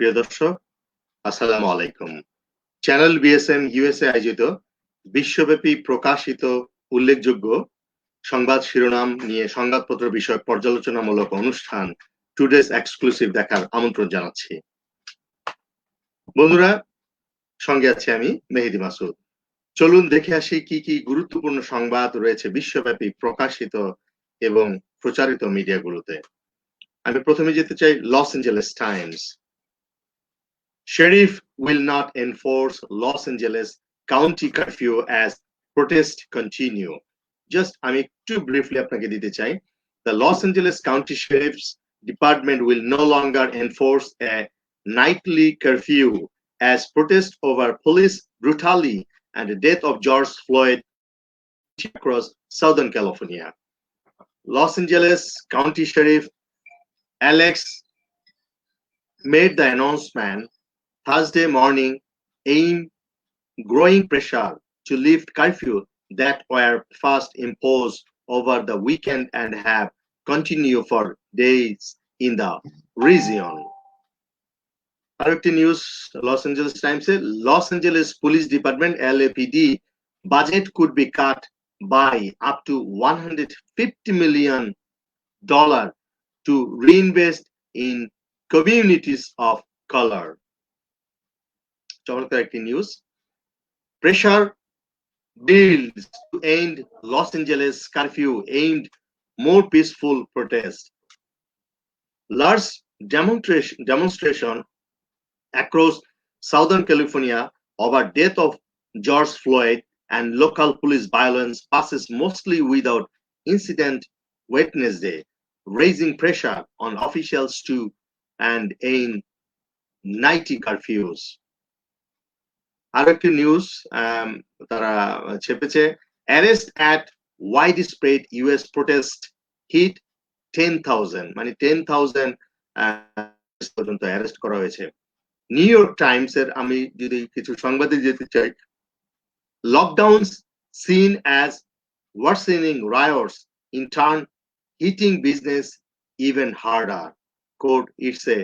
প্রিয় দর্শক, আসসালামু আলাইকুম। চ্যানেল BSM-USA আয়োজিত বিশ্বব্যাপী প্রকাশিত উল্লেখযোগ্য সংবাদ শিরোনাম নিয়ে সংবাদপত্র বিষয়ক পর্যালোচনামূলক অনুষ্ঠান টুডেস এক্সক্লুসিভ দেখার আমন্ত্রণ জানাচ্ছি। বন্ধুরা, সঙ্গে আছি আমি মেহেদি মাসুদ। চলুন দেখে আসি কি কি গুরুত্বপূর্ণ সংবাদ রয়েছে বিশ্বব্যাপী প্রকাশিত এবং প্রচারিত মিডিয়াগুলোতে। আমি প্রথমে যেতে চাই Los Angeles Times. Sheriff will not enforce Los Angeles County curfew as protests continue. Just আমি একটু briefly আপনাকে দিতে চাই। The Los Angeles County Sheriff's Department will no longer enforce a nightly curfew as protests over police brutality and the death of George Floyd across Southern California. Los Angeles County Sheriff Alex made the announcement Thursday morning, aimed growing pressure to lift curfew that were first imposed over the weekend and have continued for days in the region. Arrekti news, Los Angeles Times said Los Angeles Police Department LAPD budget could be cut by up to $150 million to reinvest in communities of color. চমৎকার একটি news. Pressure builds to end Los Angeles curfew aimed more peaceful protest. Large demonstration across Southern California over death of George Floyd and local police violence passes mostly without incident Wednesday, raising pressure on officials to and end nighty curfews. আরেকটি news তারা ছেপেছে arrest at widespread US protest hit 10,000 মানে 10,000 পর্যন্ত arrest করা হয়েছে। New York Times এর আমি যদি কিছু সংবাদে যেতে চাই, লকডাউনস seen as worsening riots in turn hitting business even harder. Quote, it's a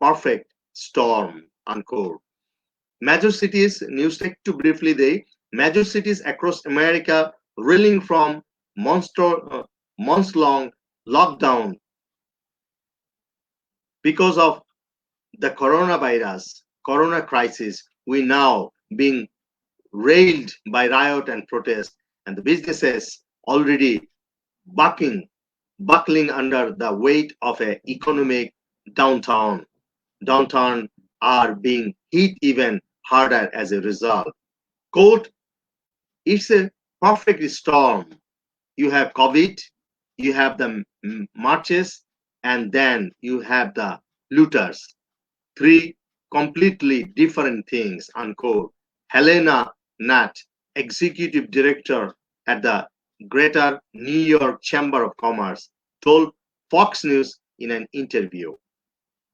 perfect storm, unquote. Major cities, news take to briefly they, major cities across America reeling from months-long lockdown because of the corona crisis. We now being railed by riot and protest, and the businesses already buckling under the weight of an economic downturn are being hit even harder as a result. Quote, it's a perfect storm. You have COVID, you have the marches, and then you have the looters. Three completely different things, unquote. Helena Nutt, executive director at the Greater New York Chamber of Commerce, told Fox News in an interview.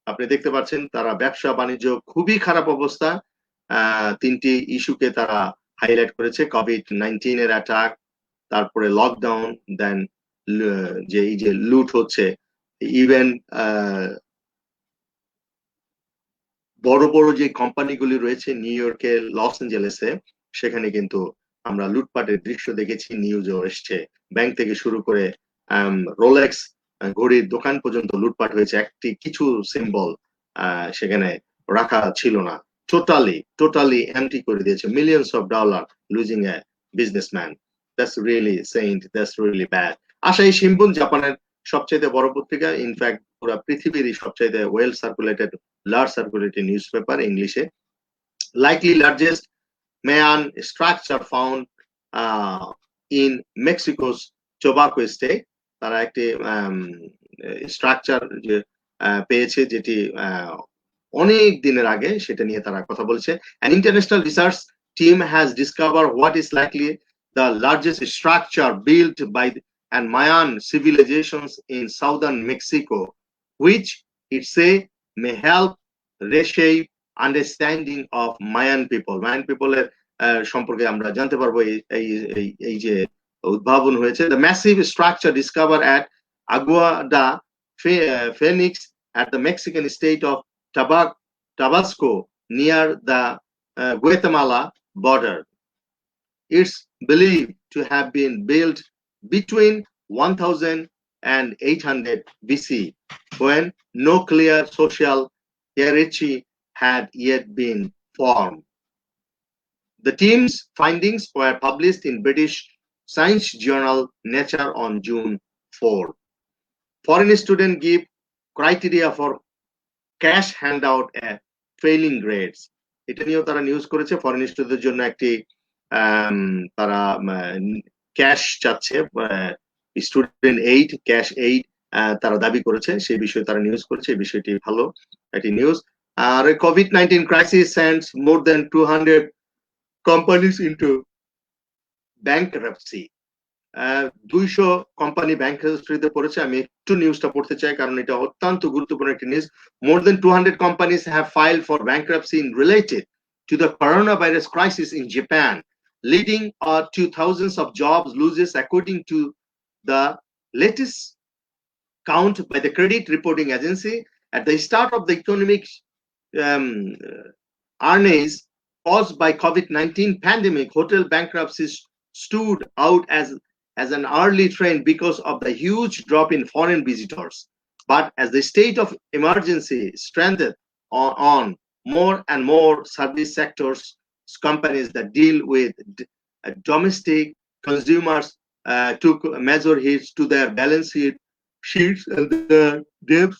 আপনি দেখতে পাচ্ছেন তারা ব্যবসা বাণিজ্য খুবই খারাপ অবস্থা। তিনটি ইস্যুকে তারা হাইলাইট করেছে, COVID-19 এর অ্যাটাক, তারপরে লকডাউন, দেন যে এই যে লুট হচ্ছে। ইভেন বড় বড় যে কোম্পানিগুলি রয়েছে নিউ ইয়র্কে, লস অ্যাঞ্জেলেসে, সেখানে কিন্তু আমরা লুটপাটের দৃশ্য দেখেছি, নিউজও এসছে। ব্যাংক থেকে শুরু করে রোলেক্স ঘড়ির দোকান পর্যন্ত লুটপাট হয়েছে। কিছু সিম্বল সেখানে রাখা ছিল না, টোটালি এমটি করে দিয়েছে। Millions of dollar losing a businessman. That's really saint, that's really bad. Asahi Shimbun জাপানের সবচেয়ে বড় পত্রিকা, ইনফ্যাক্ট পুরো পৃথিবীরই সবচেয়ে লার্জ সার্কুলেটেড নিউজ পেপার ইংলিশে। Likely largest Mayan structure found in Mexico's Tobacco State. তারা একটি স্ট্রাকচার পেয়েছে যেটি অনেক দিনের আগে, সেটা নিয়ে তারা কথা বলছে। An international research team has discovered what is likely the largest structure built by and Mayan civilizations in southern Mexico, which it say may help reshape understanding of Mayan people. Mayan people এর সম্পর্কে আমরা জানতে পারবো এই যে উদ্ভাবন হয়েছে। The massive structure discovered at Agua da Phoenix at the Mexican state of Tabasco near the Guatemala border. It's believed to have been built between 1000 and 800 BC, when no clear social hierarchy had yet been formed. The team's findings were published in British science journal Nature on June 4. Foreign students give criteria for cash handout at failing grades. এটা নিয়েও তারা news করেছে, foreign স্টুডেন্টদের জন্য একটি তারা cash চাচ্ছে, student aid, cash aid তারা দাবি করেছে, সেই বিষয়ে তারা নিউজ করেছে। এই বিষয়টি ভালো একটি নিউজ। আর COVID-19 crisis sends more than 200 companies into bankruptcy. 200 company ব্যাংকরাপসিতে পড়েছে। আমি একটু নিউজটা পড়তে চাই কারণ এটা অত্যন্ত গুরুত্বপূর্ণ একটি news. More than 200 companies have filed for bankruptcy related to the coronavirus crisis in Japan, leading to thousands of jobs losses, according to the latest count by the credit reporting agency. At the start of the economic earnings caused by COVID-19 pandemic, hotel bankruptcies stood out as an early trend because of the huge drop in foreign visitors. But as the state of emergency strengthened on more and more service sectors, companies that deal with domestic consumers took major hits to their balance sheets, and the debts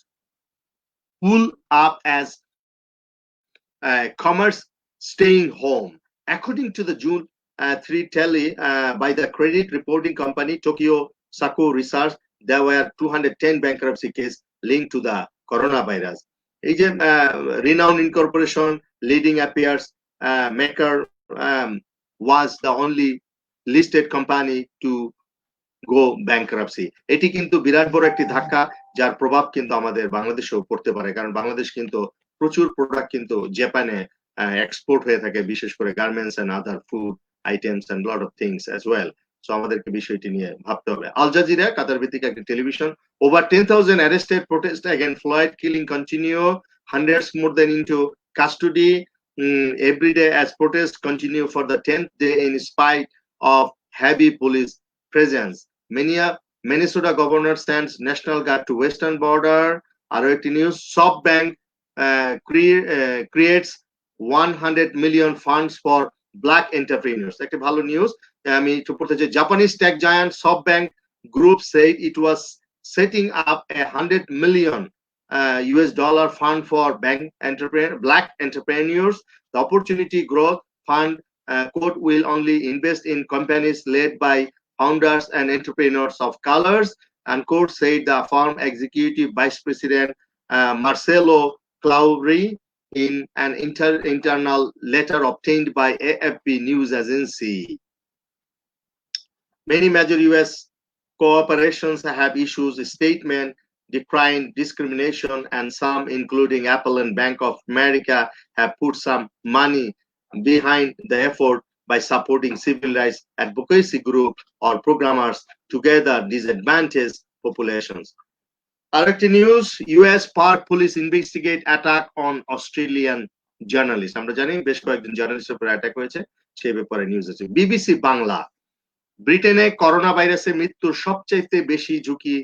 pull up as commerce staying home. According to the June 3 tally by the credit reporting company Tokyo Saku Research, there were 210 bankruptcy cases linked to the coronavirus. এই যে renowned incorporation leading affairs maker was the only listed company to go bankruptcy. এটি কিন্তু বিরাট বড় একটি ধাক্কা, যার প্রভাব কিন্তু আমাদের বাংলাদেশেও পড়তে পারে, কারণ বাংলাদেশ কিন্তু প্রচুর প্রোডাক্ট কিন্তু জাপানে এক্সপোর্ট হয়ে থাকে, বিশেষ করে garments and other food items and lot of things as well. So আমাদেরকে বিষয়টি নিয়ে ভাবতে হবে। আল জাজিরা, কাতার ভিত্তিক একটি television. Over 10,000 arrested, protest against Floyd killing continue, hundreds more than into custody every day as protests continue for the 10th day in spite of heavy police presence. Minnesota governor sends National Guard to western border. আরো একটি news, SoftBank creates 100 million funds for Black entrepreneurs. একটা ভালো news আমি একটু পড়তে চাই। Japanese tech giant SoftBank Group said it was setting up a $100 million US dollar fund for Black entrepreneurs. The Opportunity Growth Fund quote will only invest in companies led by founders and entrepreneurs of colors, and quote said the firm executive vice president Marcelo Claury in an internal letter obtained by AFP news agency. Many major US corporations have issued a statement decrying discrimination, and some, including Apple and Bank of America, have put some money behind the effort by supporting civil rights advocacy groups or programmers together disadvantaged populations. আরেকটি news, US Park Police investigate attack on Australian journalist. আমরা জানি বেশ কয়েকজন জার্নালিস্টের উপর attack হয়েছে, সেই ব্যাপারে news আছে। বিবিসি বাংলা, ব্রিটেনে করোনা ভাইরাসে মৃত্যুর সবচাইতে বেশি ঝুঁকি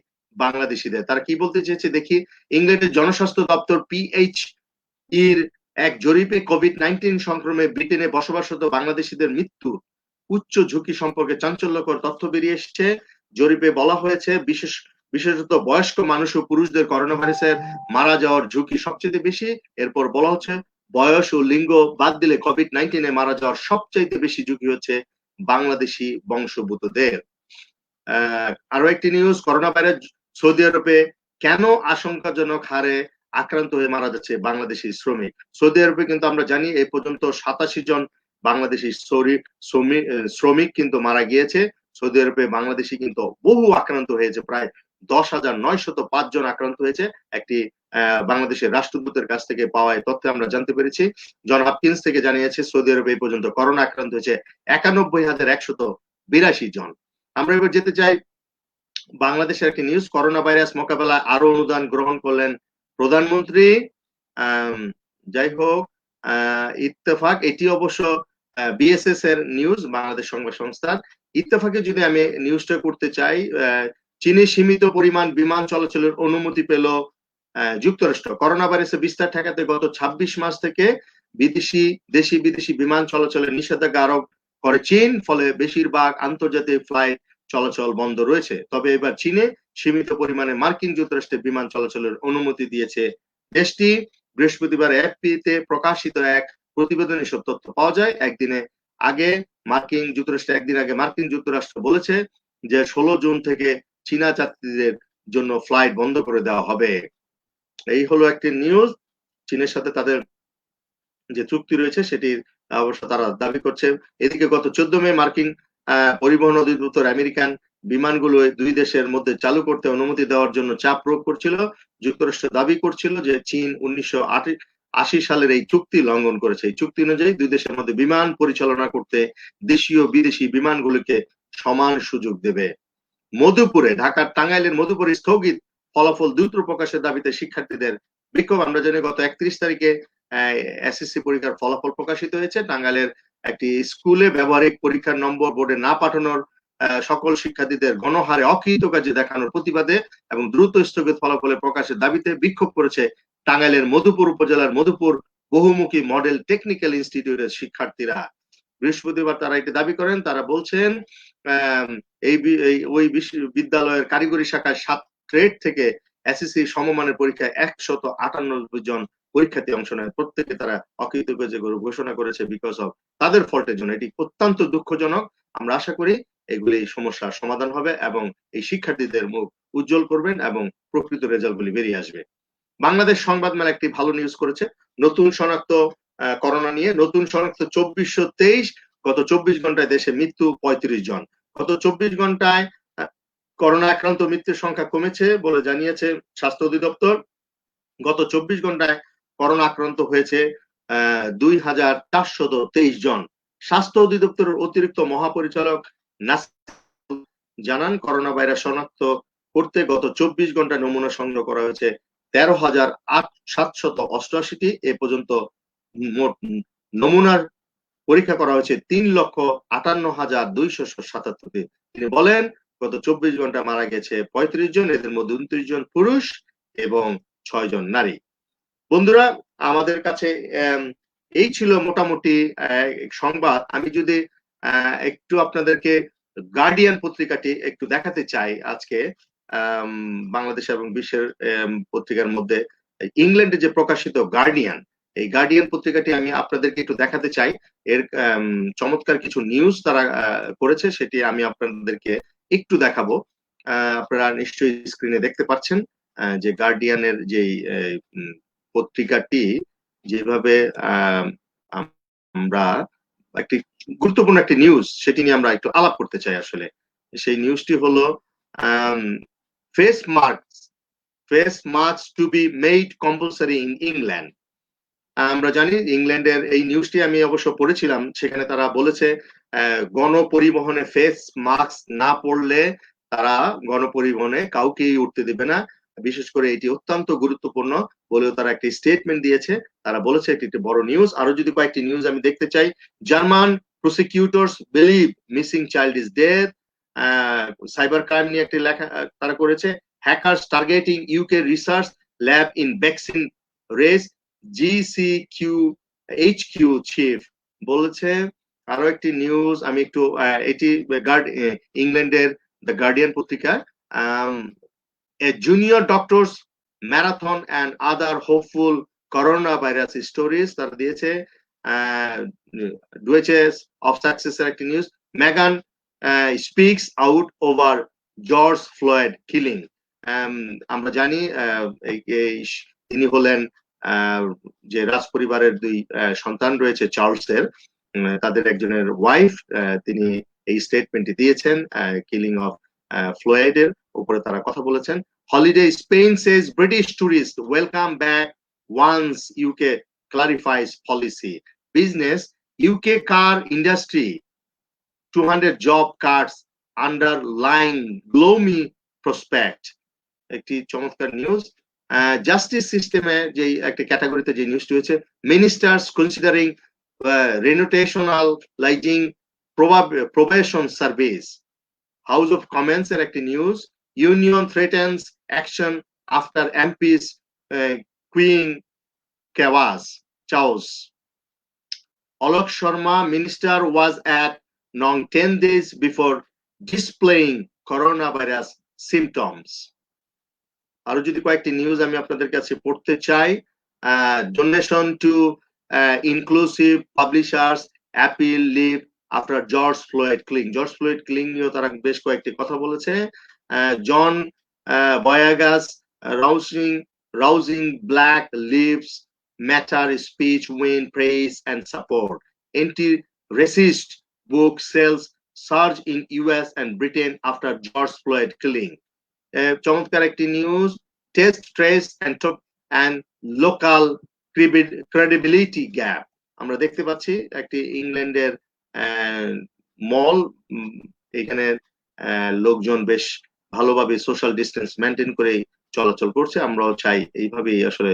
বাংলাদেশিদের। তারা কি বলতে চেয়েছে দেখি। ইংল্যান্ডের জনস্বাস্থ্য দপ্তর PHE এক জরিপে COVID-19 সংক্রমণে ব্রিটেনে বসবাসরত বাংলাদেশিদের মৃত্যুর উচ্চ ঝুঁকি সম্পর্কে চাঞ্চল্যকর তথ্য বেরিয়ে এসেছে। জরিপে বলা হয়েছে বিশেষত বয়স্ক মানুষ ও পুরুষদের করোনা ভাইরাসের মারা যাওয়ার ঝুঁকি সবচেয়ে বেশি। এরপর বলা হচ্ছে বয়স ও লিঙ্গ বাদ দিলে COVID-19 মারা যাওয়ার সবচাইতে বেশি ঝুঁকি হচ্ছে বাংলাদেশি বংশোদ্ভূতদের। আরো একটি নিউজ, করোনা ভাইরাস সৌদি আরবে কেন আশঙ্কাজনক হারে আক্রান্ত হয়ে মারা যাচ্ছে বাংলাদেশি শ্রমিক। সৌদি আরবে কিন্তু আমরা জানি এই পর্যন্ত 87 জন বাংলাদেশি শ্রমিক কিন্তু মারা গিয়েছে। সৌদি আরবে বাংলাদেশি কিন্তু বহু আক্রান্ত হয়েছে, প্রায় 10,905 জন আক্রান্ত হয়েছে। একটি বাংলাদেশের রাষ্ট্রদূতের কাছ থেকে পাওয়া এই তথ্য আমরা জানতে পেরেছি। জন হপকিন্স থেকে জানিয়েছে সৌদি আরবে এই পর্যন্ত করোনা আক্রান্ত হয়েছে 91,182 জন। আমরা এবার যেতে চাই বাংলাদেশের একটি নিউজ, করোনা ভাইরাস মোকাবেলায় আরো অনুদান গ্রহণ করলেন প্রধানমন্ত্রী। যাই হোক, ইত্তেফাক, এটি অবশ্য বিএসএস এর নিউজ, বাংলাদেশ সংবাদ সংস্থার। ইত্তেফাকে যদি আমি নিউজটা করতে চাই, চীনে সীমিত পরিমাণ বিমান চলাচলের অনুমতি পেল যুক্তরাষ্ট্র। করোনা ভাইরাসের বিস্তার ঠেকাতে গত 26 মাস থেকে দেশি বিদেশি বিমান চলাচলের নিষেধাজ্ঞা আরোপ করে চীন, ফলে বেশিরভাগ আন্তর্জাতিক ফ্লাইট চলাচল বন্ধ রয়েছে। তবে এবার চীনে সীমিত পরিমাণে মার্কিন যুক্তরাষ্ট্রে বিমান চলাচলের অনুমতি দিয়েছে দেশটি। বৃহস্পতিবার এএফপিতে প্রকাশিত এক প্রতিবেদনে এসব তথ্য পাওয়া যায়। একদিন আগে মার্কিন যুক্তরাষ্ট্র বলেছে যে 16 জুন থেকে চীনা যাত্রীদের জন্য ফ্লাইট বন্ধ করে দেওয়া হবে। এই হলো একটি নিউজ। চীনের সাথে তাদের যে চুক্তি রয়েছে সেটি অবশ্য তারা দাবি করছে। এদিকে গত 14 মে মার্কিন পরিবহন অধিদপ্তর আমেরিকান বিমানগুলো দুই দেশের মধ্যে চালু করতে অনুমতি দেওয়ার জন্য চাপ প্রয়োগ করছিল। যুক্তরাষ্ট্র দাবি করছিল যে চীন 1980 সালের এই চুক্তি লঙ্ঘন করেছে। এই চুক্তি অনুযায়ী দুই দেশের মধ্যে বিমান পরিচালনা করতে দেশীয় বিদেশি বিমানগুলোকে সমান সুযোগ দেবে। ঢাকার টাঙ্গাইলের মধুপুরে স্থগিত ফলাফল দ্রুত প্রকাশের দাবিতে শিক্ষার্থীদের বিক্ষোভ। আমরা জানি গত 31 তারিখে এসএসসি পরীক্ষার ফলাফল প্রকাশিত হয়েছে। টাঙ্গাইলের একটি স্কুলে ব্যবহারিক পরীক্ষার নম্বর বোর্ডে না পাঠানোর সকল শিক্ষার্থীদের গণহারে অকৃতকার্য দেখানোর প্রতিবাদে এবং দ্রুত স্থগিত ফলাফলের প্রকাশের দাবিতে বিক্ষোভ করেছে টাঙ্গাইলের মধুপুর উপজেলার মধুপুর বহুমুখী মডেল টেকনিক্যাল ইনস্টিটিউটের শিক্ষার্থীরা। বৃহস্পতিবার তারা এটি দাবি করেন। তারা বলছেন ওই বিদ্যালয়ের কারিগরি শাখায় 7 ট্রেড থেকে এসএসসি সমমানের পরীক্ষায় 198 জন পরীক্ষার্থী অংশ নেয়। প্রত্যেকে তারা অকৃতকার্য ঘোষণা করেছে বিকজ অফ তাদের ফল্টের জন্য। এটি অত্যন্ত দুঃখজনক। আমরা আশা করি এগুলি সমস্যার সমাধান হবে এবং এই শিক্ষার্থীদের মুখ উজ্জ্বল করবেন এবং প্রকৃত রেজাল্টগুলি বেরিয়ে আসবে। বাংলাদেশ সংবাদ মেলা একটি ভালো নিউজ করেছে নতুন শনাক্ত করোনা নিয়ে। নতুন শনাক্ত 2423, গত 24 ঘন্টায় দেশে মৃত্যু 35 জন। গত 24 ঘন্টায় করোনা আক্রান্ত মৃত্যুর সংখ্যা কমেছে বলে জানিয়েছে স্বাস্থ্য অধিদপ্তর। গত 24 ঘন্টায় করোনা আক্রান্ত হয়েছে 2423 জন। স্বাস্থ্য অধিদপ্তরের অতিরিক্ত মহাপরিচালক জানান, করোনা ভাইরাস শনাক্ত করতে গত 24 ঘন্টা নমুনা সংগ্রহ করা হয়েছে 13,788টি। এ পর্যন্ত মোট নমুনার পরীক্ষা করা হয়েছে 3,58,277টি। তিনি বলেন, গত 24 ঘন্টা মারা গেছে 35 জন, এদের মধ্যে 29 জন পুরুষ এবং 6 জন নারী। বন্ধুরা, আমাদের কাছে এই ছিল মোটামুটি সংবাদ। আমি যদি একটু আপনাদেরকে গার্ডিয়ান পত্রিকাটি একটু দেখাতে চাই আজকে, বাংলাদেশ এবং বিশ্বের পত্রিকার মধ্যে ইংল্যান্ডে যে প্রকাশিত গার্ডিয়ান, এই গার্ডিয়ান পত্রিকাটি আমি আপনাদেরকে একটু দেখাতে চাই। এর চমৎকার কিছু নিউজ তারা করেছে, সেটি আমি আপনাদেরকে একটু দেখাবো। আপনারা নিশ্চয়ই স্ক্রিনে দেখতে পাচ্ছেন যে গার্ডিয়ানের যে পত্রিকাটি যেভাবে আমরা একটি গুরুত্বপূর্ণ একটি নিউজ সেটি নিয়ে আমরা একটু আলাপ করতে চাই। আসলে সেই নিউজটি হলো face mask to be made compulsory in England. আমরা জানি ইংল্যান্ডের এই নিউজটি আমি অবশ্য পড়েছিলাম, সেখানে তারা বলেছে গণপরিবহনে ফেস মাস্ক না পরলে তারা গণপরিবহনে কাউকেই উঠতে দেবে না। বিশেষ করে এটি অত্যন্ত গুরুত্বপূর্ণ বলেও তারা একটি স্টেটমেন্ট দিয়েছে। তারা বলেছে এটি একটি বড় নিউজ। আরো যদি কয়েকটি নিউজ আমি দেখতে চাই, German prosecutors believe missing child is dead. Cyber crime নিয়ে একটি লেখা তারা করেছে। Hackers targeting UK research lab in vaccine race, GCHQ chief বলেছে। আরো একটি নিউজ আমি একটু এটি ইংল্যান্ডের দ্য গার্ডিয়ান পত্রিকা, a junior doctors marathon and other hopeful coronavirus stories তারা দিয়েছে। ডুয়েচেস অফ সাকসেস এর একটি নিউজ, মেগান speaks out over George Floyd killing. আমরা জানি তিনি হলেন যে রাজ পরিবারের 2 সন্তান রয়েছে চার্লসের, তাদের একজনের ওয়াইফ। তিনি এই স্টেটমেন্টটি দিয়েছেন কিলিং অফ ফ্লয়েডের উপরে তারা কথা বলেছেন। Holiday Spain says British tourist welcome back once UK clarifies policy. Business, UK car industry 200 job cuts underlying gloomy prospect. একটি চমৎকার নিউজ। জাস্টিস সিস্টেমে যে একটা ক্যাটাগরিতে যে নিউজটি হয়েছে, ministers considering renationalising probation service, House of Commons এর একটি news, union threatens action after MPs queuing chaos, Alok Sharma minister was at Nong 10 days before displaying coronavirus symptoms. আরো যদি কয়েকটি নিউজ আমি আপনাদের কাছে পড়তে চাই, donation to inclusive publishers appeal live after George Floyd killing নিয়েও তারা বেশ কয়েকটি কথা বলেছে। John Boyega's rousing Black Lives Matter speech win praise and support, anti-racist book sales surge in US and Britain after George Floyd killing. চমৎকার একটি news, test trace and local credibility gap। আমরা দেখতে পাচ্ছি একটি ইংল্যান্ডের মল, এখানে লোকজন বেশ ভালোভাবে সোশ্যাল ডিস্টেন্স মেনটেন করে চলাচল করছে। আমরাও চাই এইভাবেই আসলে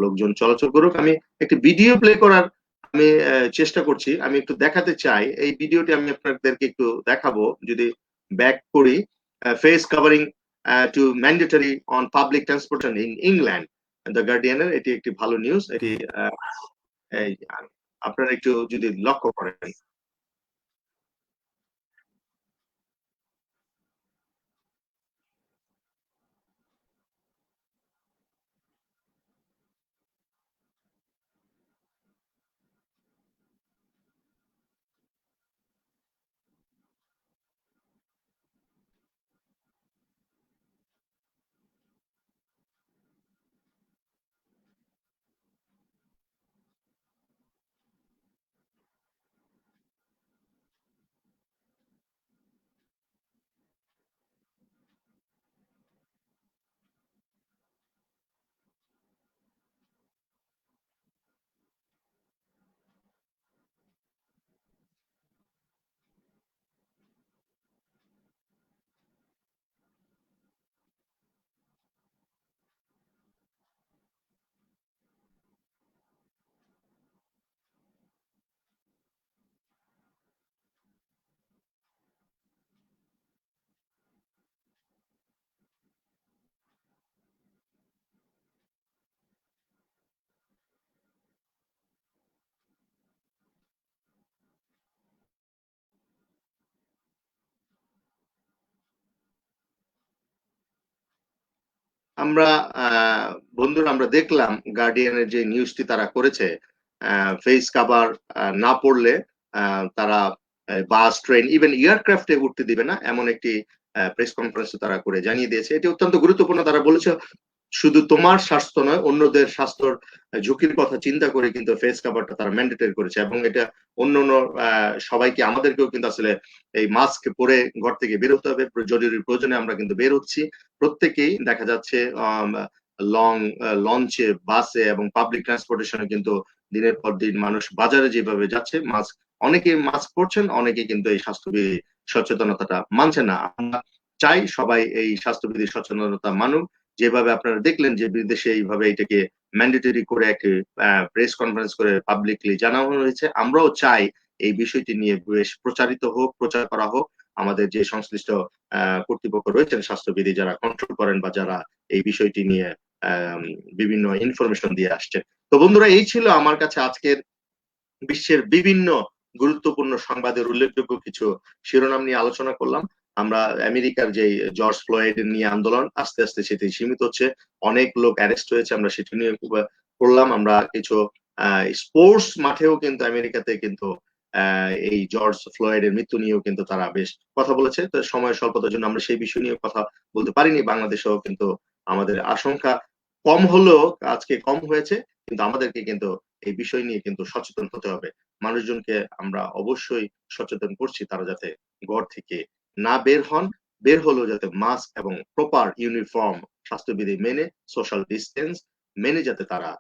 লোকজন চলাচল করুক। আমি একটি ভিডিও প্লে করার আমি চেষ্টা করছি, আমি একটু দেখাতে চাই। এই ভিডিওটি আমি আপনাদেরকে একটু দেখাবো, যদি ব্যাক করি। Face covering to mandatory on public transportation in England, the গার্ডিয়ানের এটি একটি ভালো নিউজ। এটি আপনারা একটু যদি লক্ষ্য করেন, আমরা বন্ধুরা আমরা দেখলাম গার্ডিয়ানের যে নিউজটি তারা করেছে, ফেস কাভার না পড়লে তারা বাস, ট্রেন, ইভেন এয়ারক্রাফটে উঠতে দিবে না, এমন একটি প্রেস কনফারেন্স তারা করে জানিয়ে দিয়েছে। এটি অত্যন্ত গুরুত্বপূর্ণ। তারা বলেছে শুধু তোমার স্বাস্থ্য নয়, অন্যদের স্বাস্থ্যর ঝুঁকির কথা চিন্তা করে কিন্তু ফেস কাভারটা তারা ম্যান্ডেটরি করেছে, এবং এটা অন্য সবাইকে, আমাদেরকেও কিন্তু আসলে এই মাস্ক পরে ঘর থেকে বের হতে হবে। জরুরি প্রয়োজনে আমরা কিন্তু বের হচ্ছি প্রত্যেকেই। দেখা যাচ্ছে লঞ্চে, বাসে এবং পাবলিক ট্রান্সপোর্টেশনে কিন্তু দিনের পর দিন মানুষ বাজারে যেভাবে যাচ্ছে, মাস্ক অনেকে মাস্ক পরছেন, অনেকে কিন্তু এই স্বাস্থ্যবিধি সচেতনতাটা মানছে না। আমরা চাই সবাই এই স্বাস্থ্যবিধি সচেতনতা মানুক। যেভাবে আপনারা দেখলেন যে বিদেশে এইভাবে এটাকে ম্যান্ডেটরি করে একটি প্রেস কনফারেন্স করে পাবলিকলি জানানো হয়েছে, আমরাও চাই এই বিষয়টি নিয়ে বেশ প্রচারিত হোক, প্রচার করা হোক। আমাদের যে সংশ্লিষ্ট কর্তৃপক্ষ রয়েছেন, স্বাস্থ্যবিধি যারা কন্ট্রোল করেন বা যারা এই বিষয়টি নিয়ে বিভিন্ন ইনফরমেশন দিয়ে আসছে। তো বন্ধুরা, এই ছিল আমার কাছে আজকের বিশ্বের বিভিন্ন গুরুত্বপূর্ণ সংবাদের উল্লেখযোগ্য কিছু শিরোনাম নিয়ে আলোচনা করলাম। আমরা আমেরিকার যে জর্জ ফ্লয়েড নিয়ে আন্দোলন, আস্তে আস্তে সেটি সীমিত হচ্ছে, অনেক লোক অ্যারেস্ট হয়েছে, আমরা সেটি নিয়ে করলাম। আমরা কিছু স্পোর্টস মাঠেও কিন্তু আমেরিকাতে কিন্তু এই জর্জ ফ্লয়েডের মৃত্যু নিয়েও কিন্তু তারা বেশ কথা বলেছে। তো সময় স্বল্পতার জন্য আমরা সেই বিষয় নিয়ে কথা বলতে পারিনি। বাংলাদেশেও কিন্তু আমাদের আশঙ্কা কম হলেও আজকে কম হয়েছে, কিন্তু আমাদেরকে কিন্তু এই বিষয় নিয়ে কিন্তু সচেতন হতে হবে। মানুষজনকে আমরা অবশ্যই সচেতন করছি তারা যাতে ঘর থেকে না বের হন, বের হলেও যাতে মাস্ক এবং প্রপার ইউনিফর্ম স্বাস্থ্যবিধি মেনে, সোশ্যাল ডিস্টেন্স মেনে যাতে তারা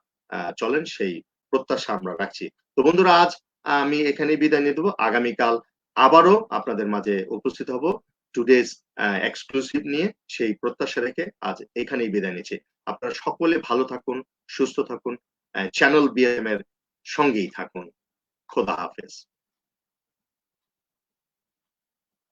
চলেন, সেই প্রত্যাশা আমরা রাখছি। তো বন্ধুরা, আজ আমি এখানেই বিদায় নিয়ে দেবো। আগামীকাল আবারও আপনাদের মাঝে উপস্থিত হব টুডেজ এক্সক্লুসিভ নিয়ে, সেই প্রত্যাশা রেখে আজ এখানেই বিদায় নিচ্ছি। আপনারা সকলে ভালো থাকুন, সুস্থ থাকুন, চ্যানেল বিএসএম এর সঙ্গেই থাকুন। খোদা হাফেজ।